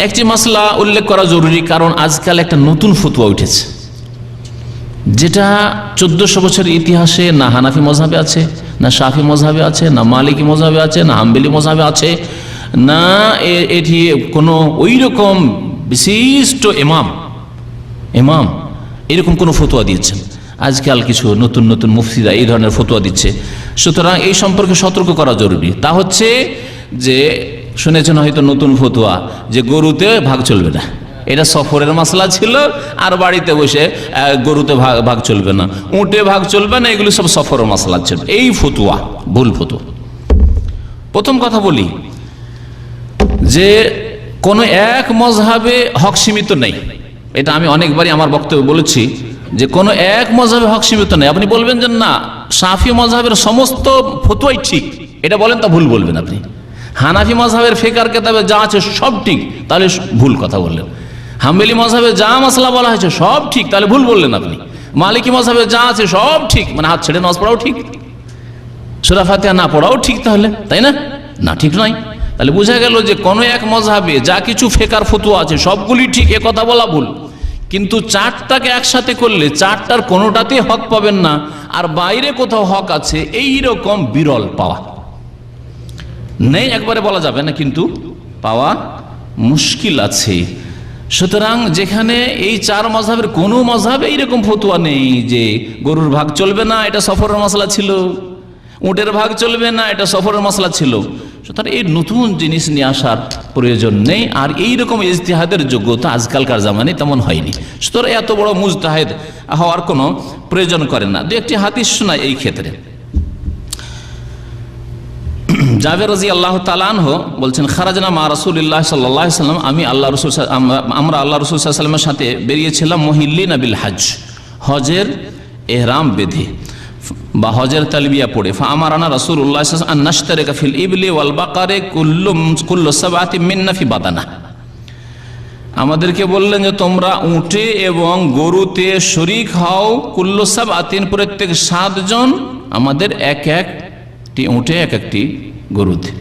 একটি মাসলা উল্লেখ করা জরুরি, কারণ আজকাল একটা নতুন ফতোয়া উঠেছে, যেটা 1400 বছরের ইতিহাসে না হানাফি মজহাবে আছে, না শাফি মজহাবে আছে, না মালিকি মজহাবে আছে, না হাম্বলি মজহাবে আছে, না এটি কোনো ওই রকম বিশিষ্ট ইমাম এরকম কোনো ফতোয়া দিয়েছেন। আজকাল কিছু নতুন নতুন মুফতিরা এই ধরনের ফতোয়া দিচ্ছে। সুতরাং এই সম্পর্কে সতর্ক করা জরুরি। তা হচ্ছে যে শুনেছেন হয়তো নতুন ফতোয়া যে গরুতে ভাগ চলবে না, এটা সফরের মাসলা ছিল, আর বাড়িতে বসে গরুতে ভাগ চলবে না, উঁটে ভাগ চলবে না, এগুলো সব সফরের মাসলা ছিল। এই ফতোয়া ভুল ফতোয়া। প্রথম কথা বলি যে কোনো এক মজহাবে হক সীমিত নেই, এটা আমি অনেকবারই আমার বক্তব্যে বলেছি যে কোনো এক মজহাবে হক সীমিত নেই। আপনি বলবেন যে না শাফি মজহাবের সমস্ত ফতোয়াই ঠিক, এটা বলেন তা ভুল বলবেন আপনি। হানাফি মজহাবের ফিকার কিতাবে যা আছে সব ঠিক, তাহলে ভুল কথা বললেন। হাম্বলি মজহাবে যা মাসলা বলা হয়েছে সব ঠিক, তাহলে ভুল বললেন আপনি। মালিকি মজহাবে যা আছে সব ঠিক, মানে হাত ছেড়ে নামাজ পড়াও ঠিক, সূরা ফাতিহা না পড়াও ঠিক, তাহলে তাই না? না, ঠিক নয়। তাহলে বোঝা গেল যে কোনো এক মজহাবে যা কিছু ফিকার ফতোয়া আছে সবগুলি ঠিক, এ কথা বলা ভুল। কিন্তু চারটাকে একসাথে করলে চারটার কোনোটাতে হক পাবেন না, আর বাইরে কোথাও হক আছে এই রকম বিরল পাওয়া নেই, একবারে বলা যাবে না, কিন্তু পাওয়া মুশকিল আছে। সুতরাং যেখানে এই চার মজহাবের কোনো মজহাবে এইরকম ফতোয়া নেই যে গরুর ভাগ চলবে না, এটা সফরের মশলা ছিল, উটের ভাগ চলবে না, এটা সফরের মশলা ছিল, সুতরাং এই নতুন জিনিস নিয়ে আসার প্রয়োজন নেই। আর এইরকম ইজতিহাদের যোগ্যতা আজকালকার জামানে তেমন হয়নি, সুতরাং এত বড় মুজতাহিদ হওয়ার কোনো প্রয়োজন করে না। দু একটি হাদিস শোনায় এই ক্ষেত্রে। জাবের রাদিয়াল্লাহু তাআলা আনহু বলছেন, খারাজনা মা রাসূলিল্লাহ সাল্লাল্লাহু আলাইহি ওয়াসাল্লাম, আমরা আল্লাহ রাসূল সাল্লাল্লাহু আলাইহি ওয়াসাল্লামের সাথে বেরিয়েছিলাম মুহিল্লিনা বিল হজ, হজের ইহরাম বেঁধে বা হজের তালবিয়া পড়ে। ফাআমারানা রাসূলুল্লাহ সাল্লাল্লাহু আলাইহি ওয়াসাল্লাম আন নাশতারিকা ফিল ইবলি ওয়াল বাকারে কুল্লু সাবআতিন মিন্না ফি বাদানা, আমাদেরকে বললেন যে তোমরা উটে এবং গরুতে শরীক হও, কুল্লু সাবআতিন প্রত্যেক 7 জন আমাদের এক একটি উটে এক একটি গরুতে,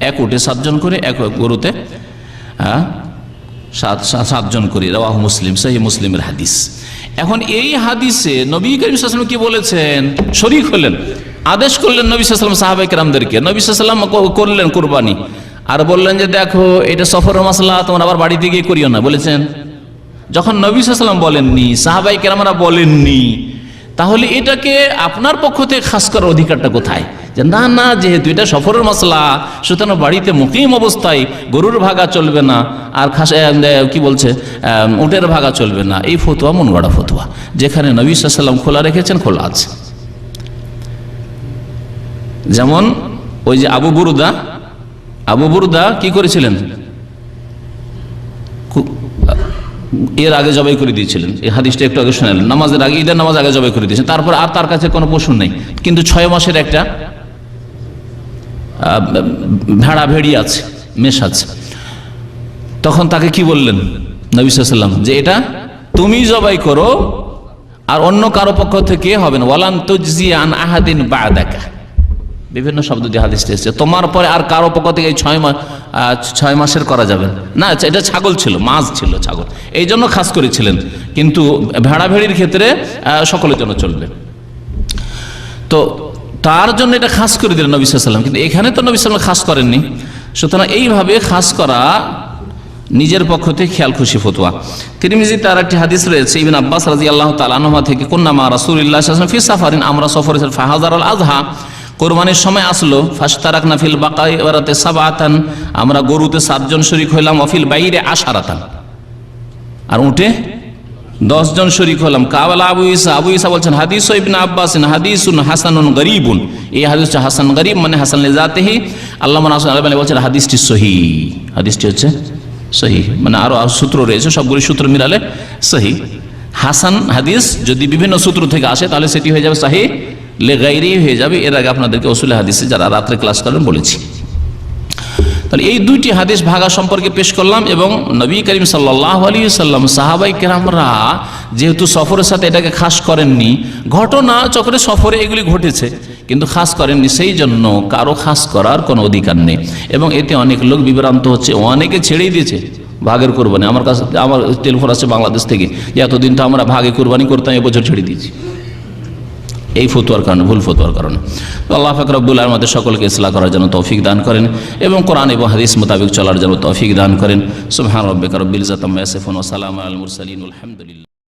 এক উটে 7 জন করে, এক গরুতে 7 জন করে। রাওয়াহু মুসলিম, সহিহ মুসলিমের হাদিস। এখন এই হাদিসে নবী করিম সাল্লাল্লাহু আলাইহি ওয়াসাল্লাম কি বলেছেন? শরীক হলেন, আদেশ করলেন নবী সাল্লাল্লাহু আলাইহি ওয়াসাল্লাম সাহাবায়ে কেরামদেরকে, নবী সাল্লাল্লাহু আলাইহি ওয়াসাল্লাম করলেন কুরবানি, আর বললেন যে দেখো এটা সফরের মাসলা, তোমরা আবার বাড়িতে গিয়ে করিও না, বলেছেন। যখন নবী সাল্লাল্লাহু আলাইহি ওয়াসাল্লাম বলেননি, সাহাবায়ে কেরামরা বলেননি, তাহলে এটাকে আপনার পক্ষ থেকে খাস করার অধিকারটা কোথায়? যে না না, যেহেতু এটা সফরের মাসলা, সুতরাং বাড়িতে মুকিম অবস্থায় গরুর ভাগা চলবে না, আর খাস কি বলছে উটের ভাগা চলবে না। এই ফতোয়া মন গড়া ফতোয়া, যেখানে নবী সাল্লাল্লাহু আলাইহি ওয়াসাল্লাম খোলা রেখেছেন, খোলা আছে। যেমন ওই যে আবু বুরদা কি করেছিলেন? এর আগে জবাই করে দিয়েছিলেন, এই হাদিসটা একটু আগে শোনালেন, নামাজের আগে, ঈদের নামাজ আগে জবাই করে দিয়েছেন। তারপর আর তার কাছে কোনো পশু নেই, কিন্তু 6 মাসের একটা ভেড়া ভেড়ি আছে, মেষ আছে। তখন তাকে কি বললেন নবী সাল্লাল্লাহু আলাইহি ওয়াসাল্লাম? যে এটা তুমি জবাই করো, আর অন্য কারো পক্ষ থেকে হবে না। ওয়ালান তুজজি আন আহাদিন বা'দাকা, বিভিন্ন শব্দ দিয়ে হাদিসটা এসেছে। তোমার পরে আর কারো পক্ষ থেকে এই 6 মাসের করা যাবে না। এটা ছাগল ছিল, মাছ ছিল, ছাগল, এই জন্য খাস করেছিলেন, কিন্তু ভেড়া ভেড়ির ক্ষেত্রে সকলের জন্য চলবে। তো তার জন্য এটা খাস করে দিলেন নবী সাল্লাল্লাহু আলাইহি ওয়াসাল্লাম, কিন্তু এখানে তো নবী সাল্লাল্লাহু আলাইহি ওয়াসাল্লাম খাস করেননি। সুতরাং এইভাবে খাস করা নিজের পক্ষ থেকে খেয়াল খুশি ফতোয়া। তিরমিজি তার একটি হাদিস রয়েছে ইবনে আব্বাস রাদিয়াল্লাহু তাআলা আনহুমা থেকে, কুন্না মা রাসূলিল্লাহ সাল্লাল্লাহু আলাইহি ওয়াসাল্লাম ফি সাফারিন, আমরা সফরে ছিলাম, ফাহাজারাল আযহা, কোরবানির সময় আসলো, ফাশতারাকনা ফিল বাকারাতে সাবআতান, আমরা গরুতে 7 জন শরীক হইলাম, ওয়াফিল বাইরে আশারাতান, আর উটে 10 জন শরীক হলাম। কাওয়ালা আবু ঈসা বলছেন, হাদিস ইবনে আব্বাস হাদিসুন হাসানুন গরীবুন, এই হাদিসটা হাসান গরীব মানে হাসান লিজাতিহি। আল্লামা নাসির আলবানী বলছেন হাদিসটি সহিহ, হাদিসটি হচ্ছে সহিহ, মানে আরো সূত্র রয়েছে, সবগুলি সূত্র মিলালে সহিহ। হাসান হাদিস যদি বিভিন্ন সূত্র থেকে আসে তাহলে সেটি হয়ে যাবে সহিহ লেগাইরি হয়ে যাবে। এর আগে আপনাদেরকে উসুল হাদিসে যারা রাত্রে ক্লাস করেন বলেছি। তাহলে এই দুইটি হাদিস ভাগা সম্পর্কে পেশ করলাম, এবং নবী করিম সাল্লাল্লাহু আলাইহি ওয়াসাল্লাম সাহাবায়ে কেরামরা যেহেতু সফরের সাথে এটাকে খাস করেননি, ঘটনা চক্রে সফরে এগুলি ঘটেছে কিন্তু খাস করেননি, সেই জন্য কারো খাস করার কোনো অধিকার নেই। এবং এতে অনেক লোক বিভ্রান্ত হচ্ছে, অনেকে ছেড়েই দিয়েছে, ভাগের কোরবানি। আমার কাছে আমার টেলিফোন আছে বাংলাদেশ থেকে, যে এতদিন তো আমরা ভাগে কোরবানি করতাম, এবছর ছেড়ে দিয়েছি, এই ফতোয়ার কারণে, ভুল ফতোয়ার কারণে। তো আল্লাহ পাক রব্বুল আলামিন আমাদের সকলকে ইসলাহ করার জন্য তৌফিক দান করেন এবং কোরআন এবং হাদিস মোতাবেক চলার জন্য তৌফিক দান করেন। সুবহান রাব্বিকা রব্বিল ইজ্জাতি আম্মা ইয়াসিফুন ওয়া সালামুন আলাল মুরসালিন, আলহামদুলিল্লাহ।